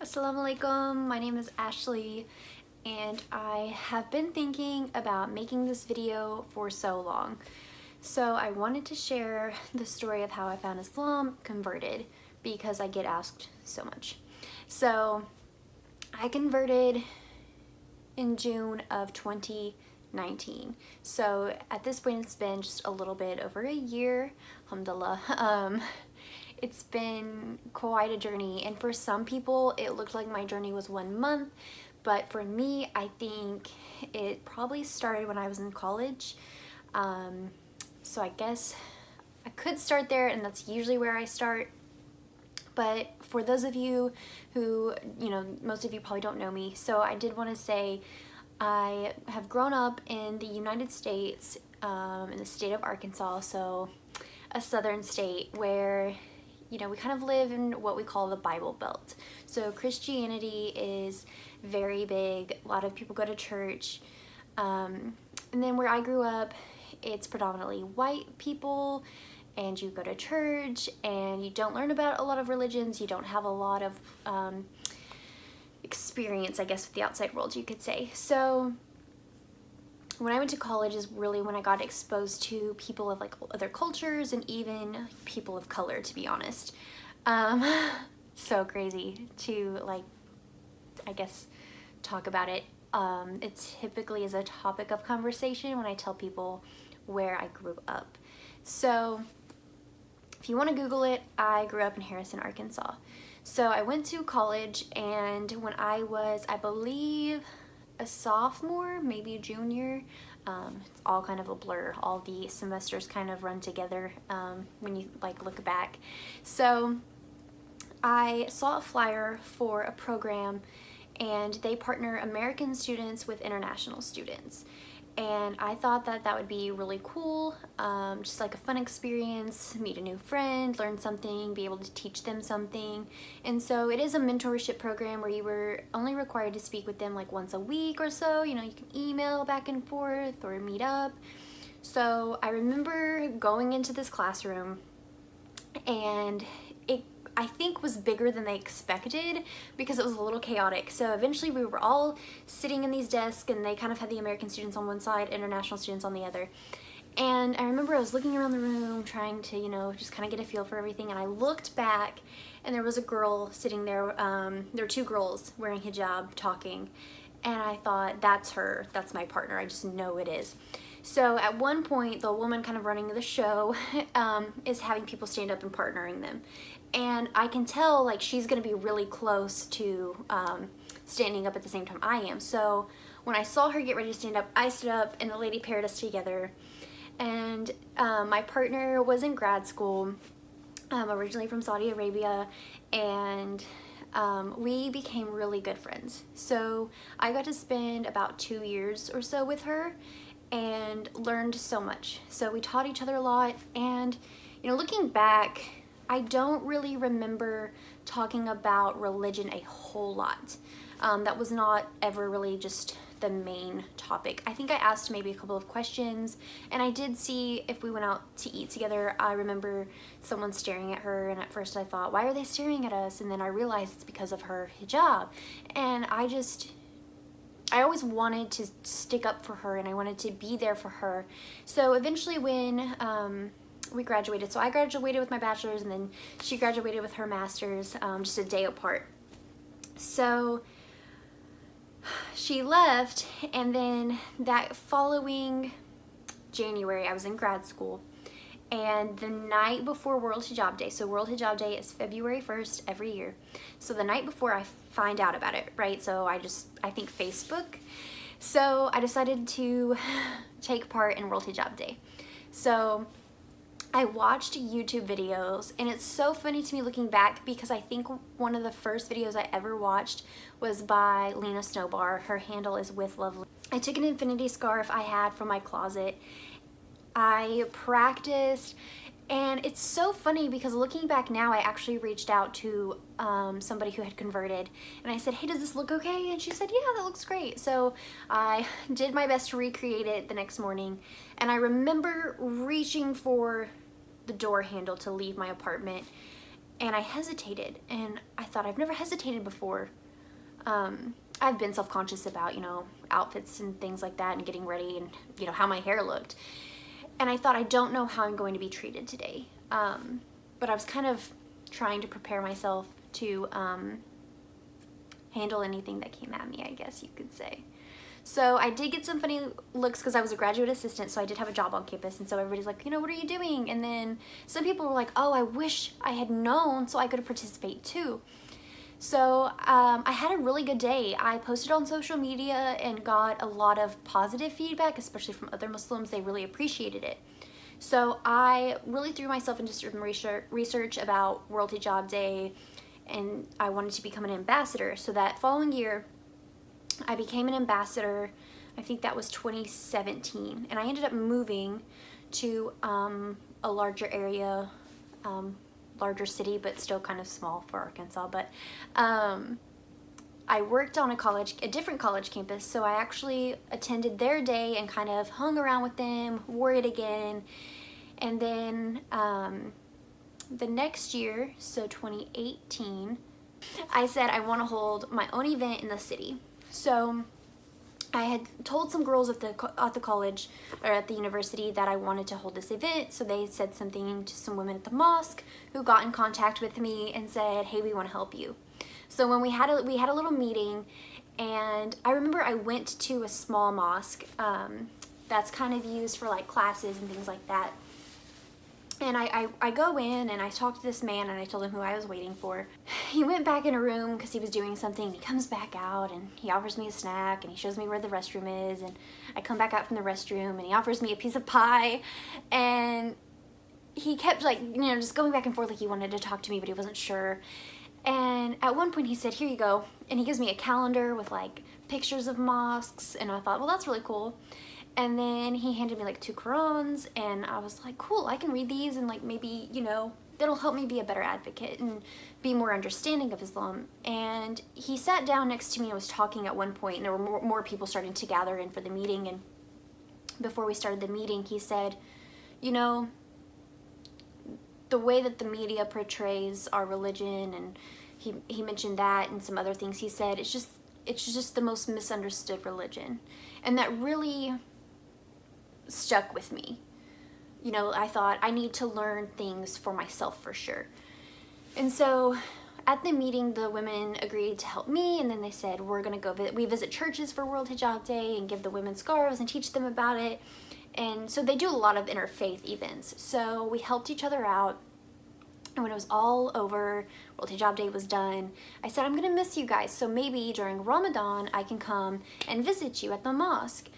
Assalamu alaikum, my name is Ashley and I have been thinking about making this video for so long. So I wanted to share the story of how I found Islam, converted, because I get asked so much. So I converted in June of 2019. So at this point it's been just a little bit over a year, alhamdulillah. It's been quite a journey, and for some people it looked like my journey was 1 month, but for me I think it probably started when I was in college. So I guess I could start there, and that's usually where I start. But for those of you who, most of you probably don't know me, so I did want to say I have grown up in the United States, in the state of Arkansas, so a southern state where we kind of live in what we call the Bible Belt. So Christianity is very big. A lot of people go to church. And then where I grew up, it's predominantly white people, and you go to church and you don't learn about a lot of religions. You don't have a lot of experience, I guess, with the outside world, you could say. So when I went to college is really when I got exposed to people of like other cultures and even people of color, to be honest. So crazy to I guess, talk about it. It typically is a topic of conversation when I tell people where I grew up. So if you want to Google it, I grew up in Harrison, Arkansas. So I went to college, and when I was, I believe, a sophomore, maybe a junior, it's all kind of a blur. All the semesters kind of run together when you look back. So I saw a flyer for a program, and they partner American students with international students. And I thought that that would be really cool, just like a fun experience, meet a new friend, learn something, be able to teach them something. And so it is a mentorship program where you were only required to speak with them like once a week or so. You can email back and forth or meet up. So I remember going into this classroom, and it, I think, was bigger than they expected because it was a little chaotic. So eventually we were all sitting in these desks, and they kind of had the American students on one side, international students on the other. And I remember I was looking around the room trying to, just kind of get a feel for everything, and I looked back and there was a girl sitting there. There were two girls wearing hijab talking, and I thought, that's her, that's my partner, I just know it is. So at one point, the woman kind of running the show is having people stand up and partnering them. And I can tell she's gonna be really close to standing up at the same time I am. So when I saw her get ready to stand up, I stood up, and the lady paired us together. And my partner was in grad school, originally from Saudi Arabia, and we became really good friends. So I got to spend about 2 years or so with her and learned so much. So we taught each other a lot, and looking back, I don't really remember talking about religion a whole lot. That was not ever really just the main topic. I think I asked maybe a couple of questions, and I did see if we went out to eat together. I remember someone staring at her, and at first I thought, why are they staring at us? And then I realized it's because of her hijab. And I always wanted to stick up for her, and I wanted to be there for her. So eventually when we graduated, so I graduated with my bachelor's, and then she graduated with her master's, just a day apart. So she left, and then that following January I was in grad school, and the night before World Hijab Day, so World Hijab Day is February 1st every year, so the night before I find out about it, right? So I think Facebook. So I decided to take part in World Hijab Day. So I watched YouTube videos, and it's so funny to me looking back because I think one of the first videos I ever watched was by Lena Snowbar. Her handle is with Lovely. I took an infinity scarf I had from my closet. I practiced, and it's so funny because looking back now, I actually reached out to somebody who had converted, and I said, hey, does this look okay? And she said, yeah, that looks great. So I did my best to recreate it the next morning, and I remember reaching for the door handle to leave my apartment, and I hesitated, and I thought, I've never hesitated before. I've been self-conscious about, you know, outfits and things like that and getting ready and, you know, how my hair looked. And I thought, I don't know how I'm going to be treated today. But I was kind of trying to prepare myself to handle anything that came at me, I guess you could say. So I did get some funny looks because I was a graduate assistant, so I did have a job on campus, and so everybody's like, you know, what are you doing? And then some people were like, oh, I wish I had known so I could participate too. So I had a really good day. I posted on social media and got a lot of positive feedback, especially from other Muslims. They really appreciated it. So I really threw myself into some research about World Hijab Day, and I wanted to become an ambassador. So that following year, I became an ambassador. I think that was 2017, and I ended up moving to a larger area, larger city, but still kind of small for Arkansas. But I worked on a different college campus, so I actually attended their day and kind of hung around with them, wore it again, and then the next year, so 2018, I said I want to hold my own event in the city. So I had told some girls at the college or at the university that I wanted to hold this event, so they said something to some women at the mosque who got in contact with me and said, hey, we want to help you. So when we had a little meeting, and I remember I went to a small mosque that's kind of used for like classes and things like that. And I go in and I talk to this man and I told him who I was waiting for. He went back in a room because he was doing something. He comes back out and he offers me a snack and he shows me where the restroom is, and I come back out from the restroom and he offers me a piece of pie, and he kept like, you know, just going back and forth like he wanted to talk to me but he wasn't sure. And at one point he said, here you go, and he gives me a calendar with like pictures of mosques, and I thought, well, that's really cool. And then he handed me like 2 Qurans, and I was like, cool, I can read these, and like maybe, you know, that'll help me be a better advocate and be more understanding of Islam. And he sat down next to me and was talking at one point, and there were more people starting to gather in for the meeting. And before we started the meeting, he said, you know, the way that the media portrays our religion, and he mentioned that and some other things, he said, it's just the most misunderstood religion. And that really stuck with me. You know, I thought I need to learn things for myself for sure. And so at the meeting, the women agreed to help me, and then they said, we're gonna go visit churches for World Hijab Day and give the women scarves and teach them about it. And so they do a lot of interfaith events. So we helped each other out. And when it was all over, World Hijab Day was done, I said, I'm gonna miss you guys, so maybe during Ramadan I can come and visit you at the mosque.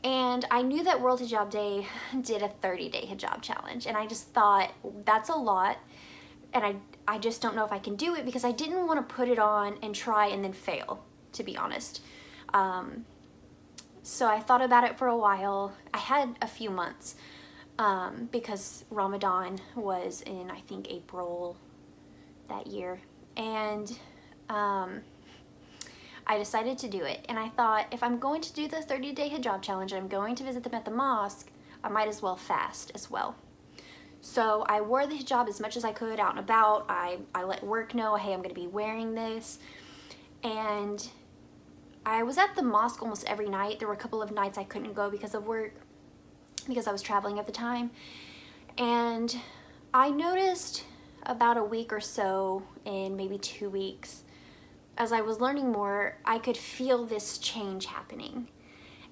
And I knew that World Hijab Day did a 30-day hijab challenge, and I just thought, that's a lot, and I just don't know if I can do it, because I didn't want to put it on and try and then fail, to be honest. So I thought about it for a while. I had a few months, because Ramadan was in, I think, April that year, and I decided to do it. And I thought, if I'm going to do the 30-day hijab challenge and I'm going to visit them at the mosque, I might as well fast as well. So I wore the hijab as much as I could out and about. I let work know, hey, I'm going to be wearing this. And I was at the mosque almost every night. There were a couple of nights I couldn't go because of work, because I was traveling at the time. And I noticed about a week or so, in maybe 2 weeks, as I was learning more, I could feel this change happening.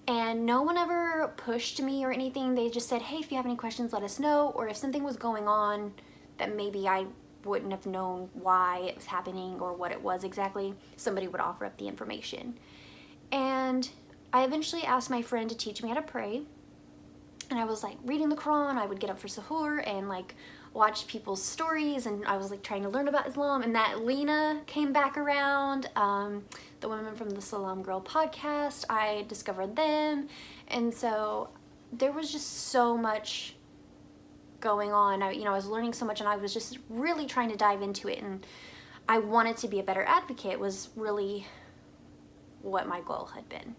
And no one ever pushed me or anything. They just said, hey, if you have any questions, let us know. Or if something was going on that maybe I wouldn't have known why it was happening or what it was exactly, somebody would offer up the information. And I eventually asked my friend to teach me how to pray. And I was like reading the Quran. I would get up for suhoor and like watch people's stories, and I was like trying to learn about Islam. And that Lena came back around, the women from the Salam Girl podcast, I discovered them. And so there was just so much going on. I was learning so much, and I was just really trying to dive into it, and I wanted to be a better advocate was really what my goal had been.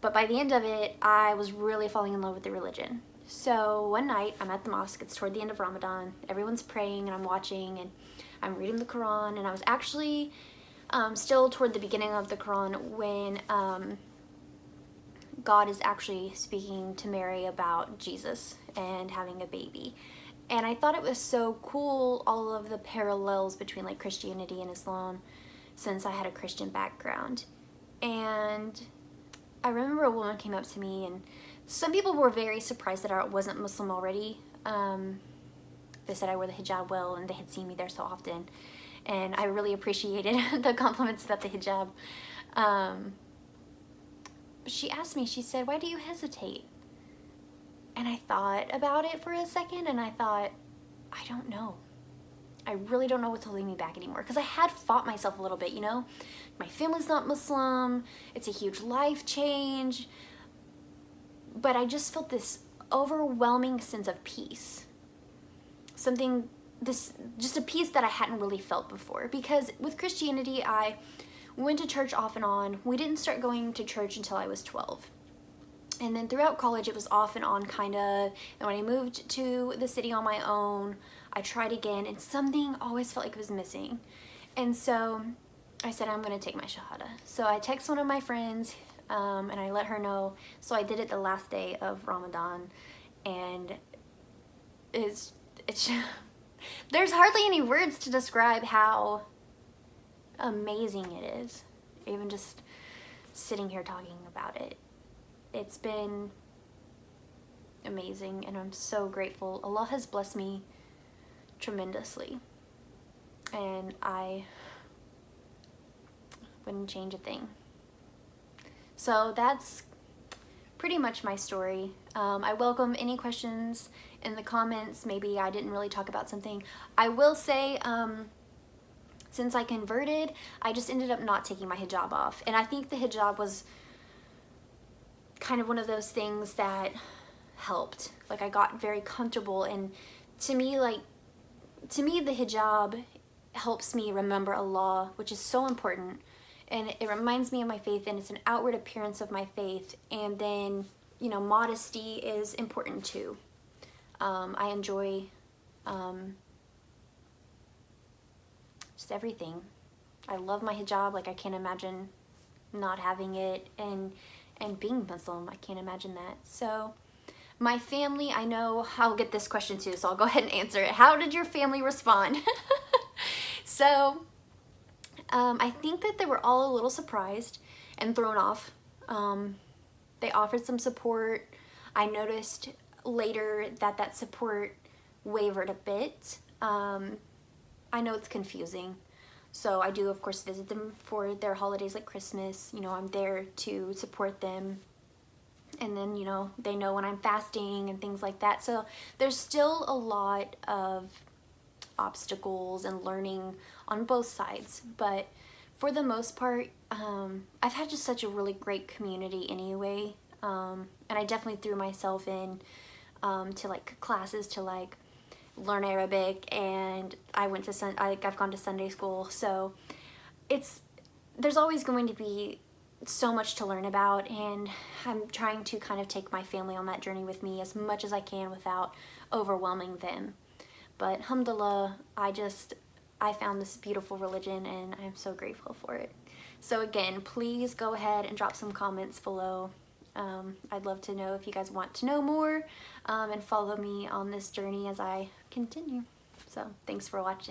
But by the end of it, I was really falling in love with the religion. So one night I'm at the mosque, it's toward the end of Ramadan, everyone's praying and I'm watching and I'm reading the Quran, and I was actually still toward the beginning of the Quran when God is actually speaking to Mary about Jesus and having a baby. And I thought it was so cool, all of the parallels between like Christianity and Islam, since I had a Christian background. And I remember a woman came up to me, and some people were very surprised that I wasn't Muslim already. They said I wore the hijab well, and they had seen me there so often. And I really appreciated the compliments about the hijab. She asked me, she said, "Why do you hesitate?" And I thought about it for a second, and I thought, I don't know. I really don't know what's holding me back anymore. Because I had fought myself a little bit, you know? My family's not Muslim. It's a huge life change. But I just felt this overwhelming sense of peace. Just a peace that I hadn't really felt before. Because with Christianity, I went to church off and on. We didn't start going to church until I was 12. And then throughout college, it was off and on, kind of. And when I moved to the city on my own, I tried again, and something always felt like it was missing. And so I said, I'm going to take my Shahada. So I texted one of my friends, and I let her know. So I did it the last day of Ramadan. And it's there's hardly any words to describe how amazing it is. Even just sitting here talking about it. It's been amazing, and I'm so grateful. Allah has blessed me tremendously, and I wouldn't change a thing. So that's pretty much my story. I welcome any questions in the comments. Maybe I didn't really talk about something. I will say, since I converted, I just ended up not taking my hijab off, and I think the hijab was kind of one of those things that helped. Like, I got very comfortable, and to me the hijab helps me remember Allah, which is so important, and it reminds me of my faith, and it's an outward appearance of my faith. And then, you know, modesty is important too. I enjoy just everything. I love my hijab. Like, I can't imagine not having it, and being Muslim, I can't imagine that. So my family, I know I'll get this question too, so I'll go ahead and answer it. How did your family respond? So I think that they were all a little surprised and thrown off. They offered some support. I noticed later that support wavered a bit. I know it's confusing. So I do, of course, visit them for their holidays like Christmas. You know, I'm there to support them. And then, you know, they know when I'm fasting and things like that. So there's still a lot of obstacles and learning on both sides. But for the most part, I've had just such a really great community anyway. And I definitely threw myself in to like classes to like learn Arabic, and I've gone to Sunday school. So there's always going to be so much to learn about, and I'm trying to kind of take my family on that journey with me as much as I can without overwhelming them. But alhamdulillah, I found this beautiful religion, and I'm so grateful for it. So again, please go ahead and drop some comments below. I'd love to know if you guys want to know more, and follow me on this journey as I continue. So thanks for watching.